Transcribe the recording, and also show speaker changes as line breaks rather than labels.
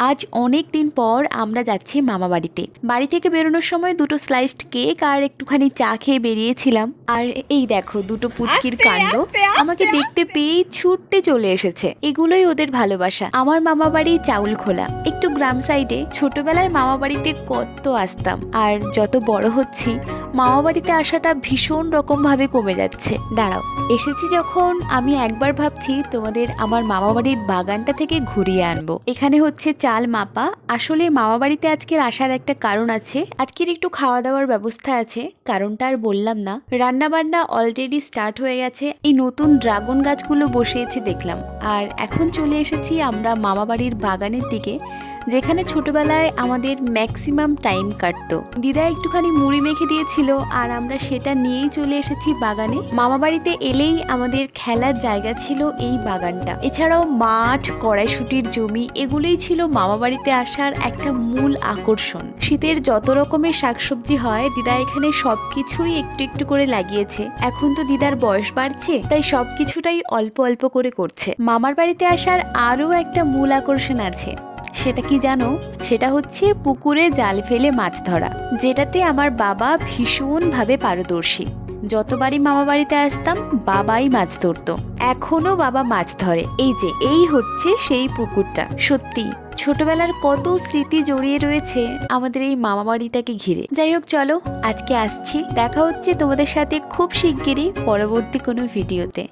আজ অনেক দিন পর আমরা যাচ্ছি মামা বাড়িতে। বাড়ি থেকে বেরোনোর সময় দুটো স্লাইসড কেক আর একটুখানি চা খেয়ে বেরিয়েছিলাম। আর এই দেখো দুটো পুচকির কাণ্ড, আমাকে দেখতে পেয়েই ছুটতে চলে এসেছে। এগুলোই ওদের ভালোবাসা। আমার মামা বাড়ি চাউল খোলা, একটু গ্রাম সাইডে। ছোটবেলায় মামা বাড়িতে কত আসতাম, আর যত বড় হচ্ছি মামা বাড়িতে আসাটা ভীষণ রকম ভাবে কমে যাচ্ছে। দাঁড়াও, এসেছি যখন আমি একবার ভাবছি তোমাদের আমার মামা বাড়ির বাগানটা থেকে ঘুরিয়ে আনবো। এখানে হচ্ছে চাল মাপা। আসলে মামা বাড়িতে আজকের আসার একটা কারণ আছে। আজকের একটু খাওয়া দাওয়ার ব্যবস্থা আছে, কারণটা আর বললাম না। রান্না বান্না অলরেডি স্টার্ট হয়ে গেছে। এই নতুন ড্রাগন গাছগুলো বসিয়েছে দেখলাম। আর এখন চলে এসেছি আমরা মামা বাড়ির বাগানের দিকে, যেখানে ছোটবেলায় আমাদের ম্যাক্সিমাম টাইম কাটতো। দিদা একটুখানি মুড়ি মেখে দিয়েছিল, আর আমরা সেটা নিয়েই চলে এসেছি বাগানে। মামা বাড়িতে এলেই আমাদের খেলার জায়গা ছিল এই বাগানটা। এছাড়াও মাঠ, কড়াইশুটির জমি, এগুলোই ছিল মামা বাড়িতে আসার একটা মূল আকর্ষণ। শীতের যত রকমের শাকসবজি হয় দিদা এখানে সবকিছুই একটু একটু করে লাগিয়েছে। এখন তো দিদার বয়স বাড়ছে, তাই সবকিছুটাই অল্প অল্প করে করছে। মামার বাড়িতে আসার আরও একটা মূল আকর্ষণ আছে। সেটা কি জানো? সেটা হচ্ছে পুকুরে জাল ফেলে মাছ ধরা, যেটাতে আমার বাবা ভীষণভাবে পারদর্শী। যতবারই মামা বাড়িতে আসতাম বাবাই মাছ ধরতো। এখনো বাবা মাছ ধরে। এই হচ্ছে সেই পুকুরটা। সত্যি ছোটবেলার কত স্মৃতি জড়িয়ে রয়েছে আমাদের এই মামা বাড়িটাকে ঘিরে। যাই হোক, চলো আজকে আসছি, দেখা হচ্ছে তোমাদের সাথে খুব শিগগিরই পরবর্তী কোনো ভিডিওতে।